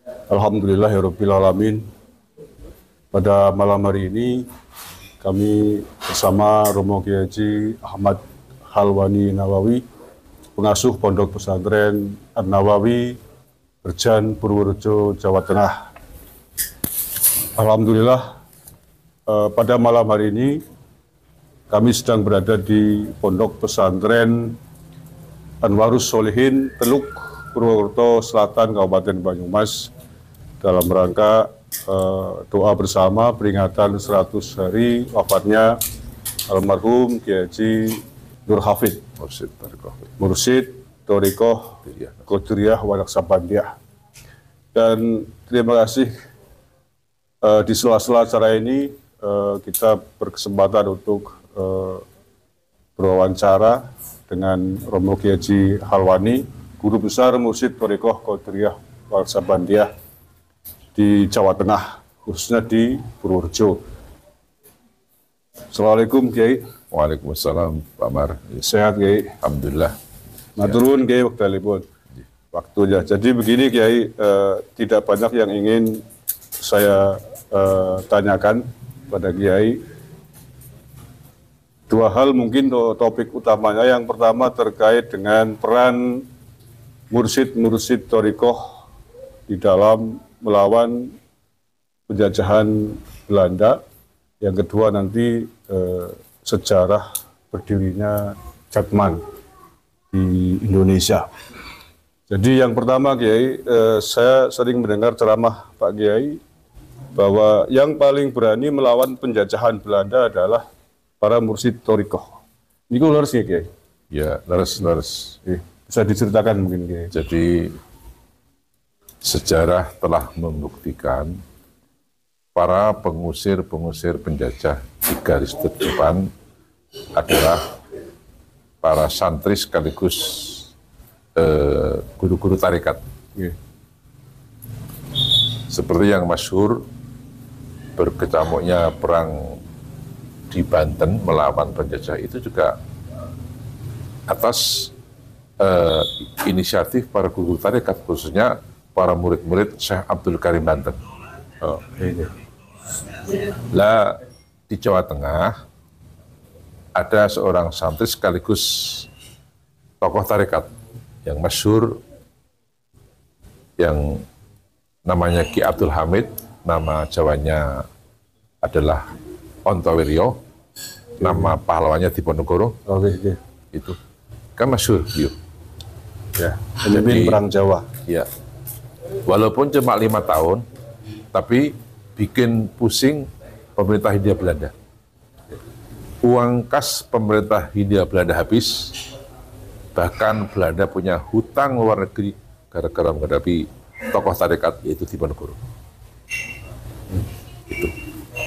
Alhamdulillahirabbil alamin. Pada malam hari ini kami bersama Romo Kiai Haji Ahmad Halwani Nawawi, pengasuh Pondok Pesantren An-Nawawi, Berjan, Purworejo, Jawa Tengah. Alhamdulillah, pada malam hari ini kami sedang berada di Pondok Pesantren Anwarus Solihin, Teluk, Purwokerto Selatan, Kabupaten Banyumas, dalam rangka doa bersama peringatan 100 hari wafatnya almarhum Kiai Haji Nur Hafid, Mursyid Thariqah Qadiriyah wa Naqsabandiyah. Dan terima kasih di sela-sela acara ini kita berkesempatan untuk berwawancara dengan Romo Kiai Haji Halwani, Guru Besar Mursyid Thariqah Qadiriyah wa Naqsabandiyah di Jawa Tengah, khususnya di Purworejo. Assalamualaikum Kiai. Waalaikumsalam Pak Mar. Sehat Kiai? Alhamdulillah. Maturun Kiai waktunya. Jadi begini Kiai, tidak banyak yang ingin saya tanyakan pada Kiai. Dua hal mungkin topik utamanya. Yang pertama terkait dengan peran Mursyid Thariqah di dalam melawan penjajahan Belanda. Yang kedua nanti sejarah berdirinya Jatman di Indonesia. Jadi yang pertama Kiai, saya sering mendengar ceramah Pak Kiai bahwa yang paling berani melawan penjajahan Belanda adalah para Mursyid Thariqah. Ini harus ya Kiai? Ya, laras. Bisa diceritakan mungkin Kiai. Jadi sejarah telah membuktikan para pengusir penjajah di garis terdepan adalah para santri sekaligus guru-guru tarekat. Seperti yang masyhur berkecamuknya perang di Banten melawan penjajah itu juga atas inisiatif para guru tarekat, khususnya para murid-murid Syekh Abdul Karim Banten. Lah di Jawa Tengah ada seorang santri sekaligus tokoh tarekat yang masyhur, yang namanya Ki Abdul Hamid, nama Jawanya adalah Ontowiryo, nama pahlawannya Diponegoro. Itu kan masyhur dia. Ya, pemimpin perang Jawa. Ya. Walaupun cuma 5 tahun, tapi bikin pusing pemerintah Hindia Belanda. Uang kas pemerintah Hindia Belanda habis, bahkan Belanda punya hutang luar negeri gara-gara menghadapi tokoh tarekat yaitu Diponegoro. Itu.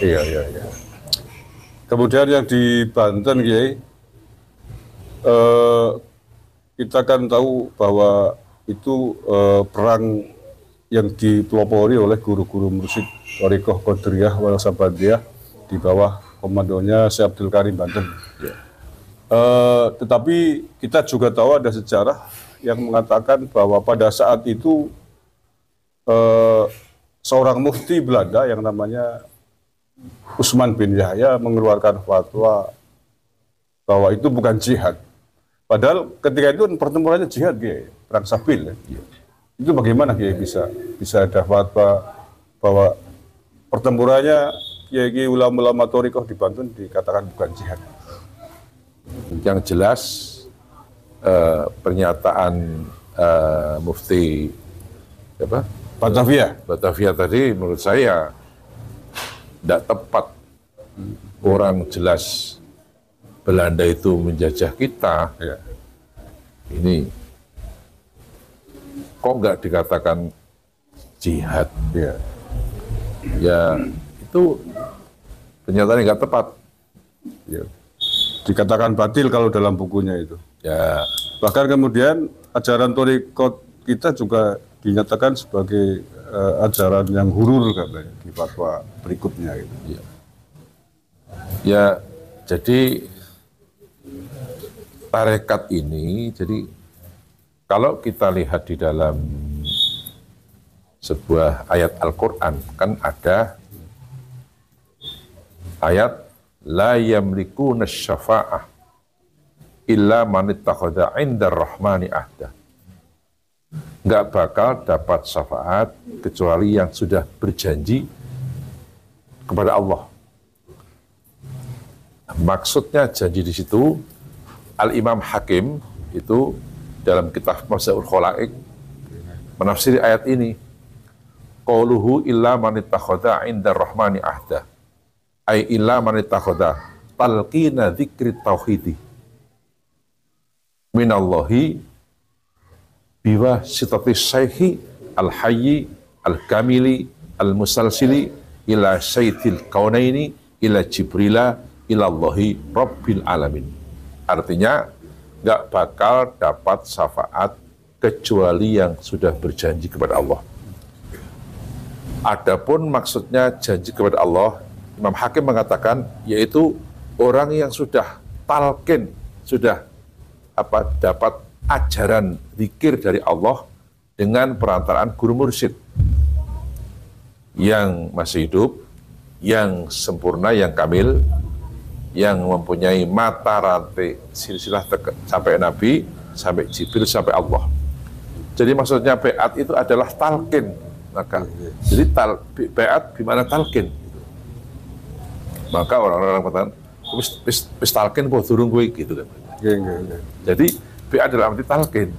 Iya. Kemudian yang di Banten Kiai, kita kan tahu bahwa itu perang yang dipelopori oleh guru-guru Mursyid Thariqah Qadiriyah wa Naqsabandiyah di bawah komandonya Syekh Abdul Karim Banten. Tetapi kita juga tahu ada sejarah yang mengatakan bahwa pada saat itu seorang mufti Belanda yang namanya Usman bin Yahya mengeluarkan fatwa bahwa itu bukan jihad. Padahal ketika itu pertempurannya jihad, perang Sabil. Itu bagaimana Kiai bisa ada fatwa bahwa pertempurannya Kiai ulama-ulama Thariqah di Banten dikatakan bukan jihad? Yang jelas pernyataan Mufti Batavia tadi menurut saya tidak tepat. Orang jelas Belanda itu menjajah kita. Ini kok nggak dikatakan jihad? Ya itu pernyataan yang nggak tepat. Dikatakan batil kalau dalam bukunya itu. Ya. Bahkan kemudian ajaran Thariqah kita juga dinyatakan sebagai ajaran yang hurul katanya di fatwa berikutnya gitu. Ya, jadi tarekat ini, jadi kalau kita lihat di dalam sebuah ayat Al-Quran, kan ada ayat la yamlikuna syafa'ah illa man ittakhadha 'inda rahmani ahda. Nggak bakal dapat syafaat kecuali yang sudah berjanji kepada Allah. Maksudnya janji di situ, Al-Imam Hakim itu dalam kitab Masaul Khalaik menafsiri ayat ini. Qauluhu illa man ittakhadha 'inda rahmani ahda. Ai illa man ittakhadha talqina dzikri tauhidi minallahi biwa sitati syaihi al-hayyi al-kamili al-musalsili ila sayyidil kaunaini ila jibrila ilallahi rabbil alamin. Artinya nggak bakal dapat syafaat kecuali yang sudah berjanji kepada Allah. Adapun maksudnya janji kepada Allah, Imam Hakim mengatakan yaitu orang yang sudah talqin, sudah dapat ajaran zikir dari Allah dengan perantaraan guru mursyid yang masih hidup, yang sempurna, yang kamil, yang mempunyai mata rantai silsilah sampai Nabi, sampai Jibril, sampai Allah. Jadi maksudnya beat itu adalah talqin. Maka jadi beat gimana talqin? Maka orang-orang mengatakan wis talqin apa durung kowe gitu kan. Jadi beat dalam arti talqin.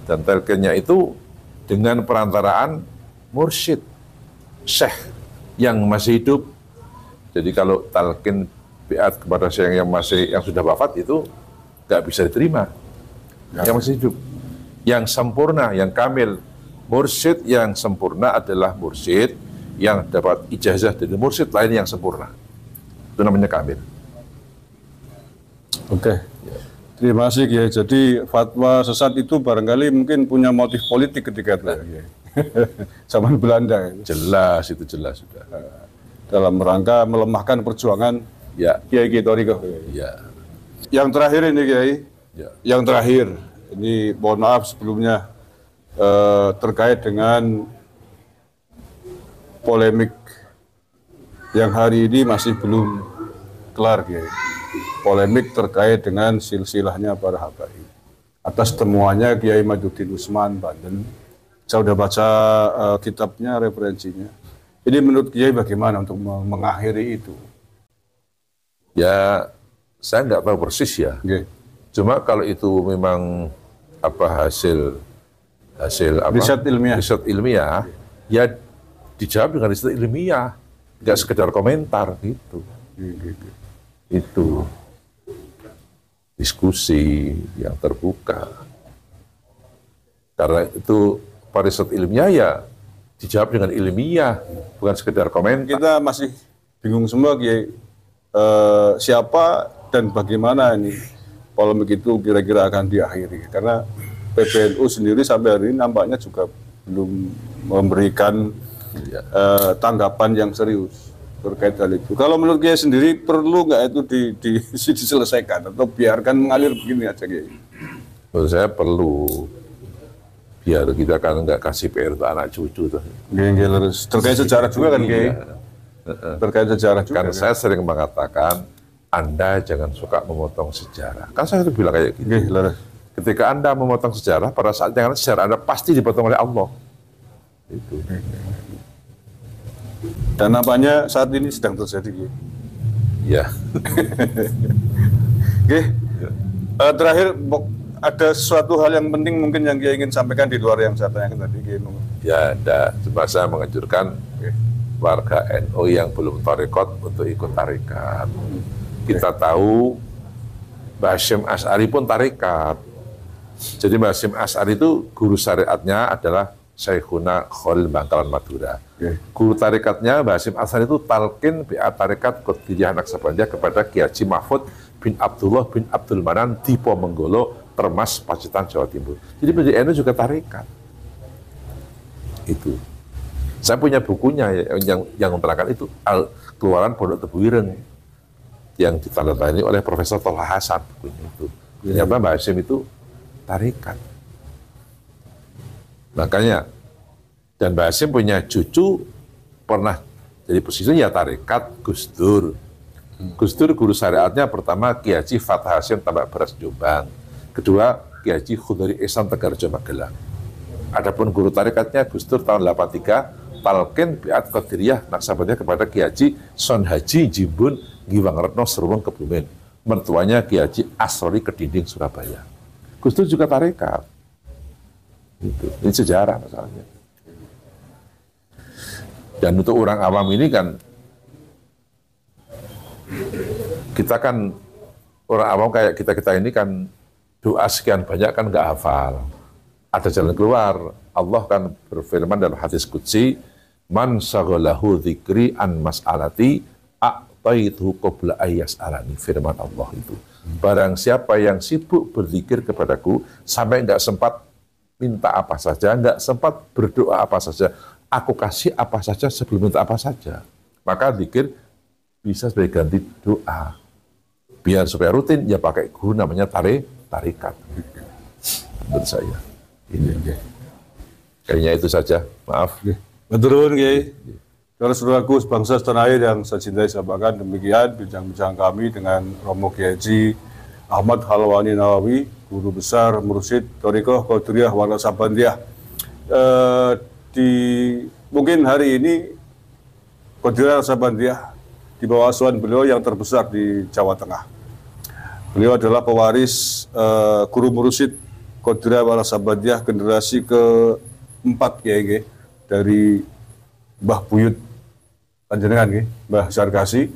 Dan talqinnya itu dengan perantaraan mursyid, syekh yang masih hidup. Jadi kalau talqin beat kepada syekh yang sudah wafat itu nggak bisa diterima. Yang masih hidup, yang sempurna, yang kamil. Mursyid yang sempurna adalah mursyid yang dapat ijazah dari mursyid lain yang sempurna. Itu namanya kamil. Oke. Terima kasih Kiai. Jadi fatwa sesat itu barangkali mungkin punya motif politik ketika itu. Zaman Belanda. Jelas, itu jelas sudah. Dalam rangka melemahkan perjuangan Kiai Thariqah. Ya. Yang terakhir ini Kiai. Ya. Yang terakhir ini mohon maaf sebelumnya terkait dengan polemik yang hari ini masih belum kelar Kiai. Polemik terkait dengan silsilahnya para habaib. Atas temuannya Kiai Majuddin Usman Banten. Saya sudah baca kitabnya, referensinya. Ini menurut Kiai bagaimana untuk mengakhiri itu? Ya, saya nggak tahu persis ya. Okay. Cuma kalau itu memang hasil riset ilmiah, ya dijawab dengan riset ilmiah, nggak sekedar komentar gitu. Itu diskusi yang terbuka. Karena itu riset ilmiah ya dijawab dengan ilmiah, bukan sekedar komentar. Kita masih bingung semua Kiai, siapa dan bagaimana ini polemik itu kira-kira akan diakhiri. Karena PBNU sendiri sampai hari ini nampaknya juga belum memberikan tanggapan yang serius terkait hal itu. Kalau menurut Kiai sendiri perlu nggak itu diselesaikan atau biarkan mengalir begini aja Kiai? Menurut saya perlu, biar kita kan nggak kasih PR untuk anak cucu tuh. Terkait sejarah juga kan Kiai? Terkait sejarah juga. Kan saya sering mengatakan Anda jangan suka memotong sejarah. Kan saya itu bilang kayak gitu. Ketika Anda memotong sejarah, pada saat yang sejarah Anda pasti dipotong oleh Allah. Itu. Dan nampaknya saat ini sedang terjadi. Ya. Oke. Terakhir, ada sesuatu hal yang penting mungkin yang Kiai ingin sampaikan di luar yang saya tanyakan tadi. Ya, ada. Cuma saya menganjurkan warga NU yang belum tarekat untuk ikut tarekat. Kita tahu Mbah Hasyim Asy'ari pun tarekat. Jadi Mbah Hasyim Asy'ari itu guru syariatnya adalah Syekhuna Khalil Bangkalan Madura. Guru tarekatnya Mbah Hasyim Asy'ari itu talqin bi'at tarekat Qadiriyah Naqsabandiyah kepada Kiai Haji Mahfud bin Abdullah bin Abdul Manan Dipo Menggolo Termas Pacitan Jawa Timur. Jadi menjadi NU juga tarekat. Itu. Saya punya bukunya yang menerangkan itu, keluaran Pondok Tebu Ireng yang ditandatangani oleh Profesor Tolha Hasan bukunya itu. Ternyata Mbah Hasyim itu tarekat. Makanya Dan Mbah Hasim punya cucu pernah jadi posisi ya tarekat Gus Dur. Gus Dur guru syariatnya pertama Kiai Haji Fatah Hasim Tambak Beras Jombang. Kedua Kiai Haji Khudari Ihsan Tegarjo Magelang. Adapun guru tarikatnya Gus Dur tahun 83 talqin biat qadiriyah Naksabandiyah kepada Kiai Haji Son Haji Jimbun Giwang Retno Serwong Kebumen. Mertuanya Kiai Haji Asrori Kedinding Surabaya. Gus Dur juga tarekat. Ini sejarah masalahnya. Dan untuk orang awam ini kan, kita kan, orang awam kayak kita-kita ini kan, doa sekian banyak kan nggak hafal. Ada jalan keluar. Allah kan berfirman dalam hadis qudsi, man saghalahu dzikri an mas'alati a'taitu qabla ayyas alani. Firman Allah itu. Barang siapa yang sibuk berzikir kepadaku, sampai nggak sempat minta apa saja, nggak sempat berdoa apa saja, aku kasih apa saja sebelum minta apa saja. Maka zikir bisa sebagai ganti doa. Biar supaya rutin, ya pakai guru namanya tarikat. Menurut saya. Ini. Kayaknya itu saja. Maaf. Maturun, Kiai. Saudara-saudaraku sebangsa setanah air yang saya cintai, saya banggakan, demikian bincang-bincang kami dengan Romo Kiai Haji Ahmad Halwani Nawawi, Guru Besar Mursyid Thariqah Qadiriyah Wal Sabandiyah. Mungkin hari ini Qadiriyah Sabandiyah di bawah asuhan beliau yang terbesar di Jawa Tengah. Beliau adalah pewaris Guru Mursyid Qadiriyah Wal Sabandiyah generasi keempat ya, dari Mbah Buyut panjenengan nggih, Mbah Sarkasi,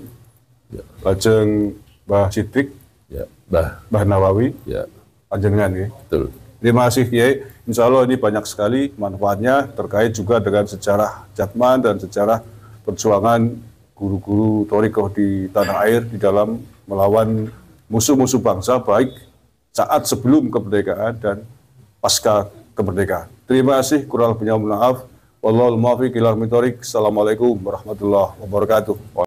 lajeng Mbah Siddiq, ya, Mbah Nawawi, ya, panjenengan nggih. betul. Terima kasih Kiai. Insya Allah ini banyak sekali manfaatnya terkait juga dengan sejarah Jatman dan sejarah perjuangan guru-guru thariqah di tanah air di dalam melawan musuh-musuh bangsa baik saat sebelum kemerdekaan dan pasca kemerdekaan. Terima kasih, kurang lebihnya mohon maaf. Wallahul muwaffiq ila aqwamit thoriq. Assalamualaikum warahmatullahi wabarakatuh.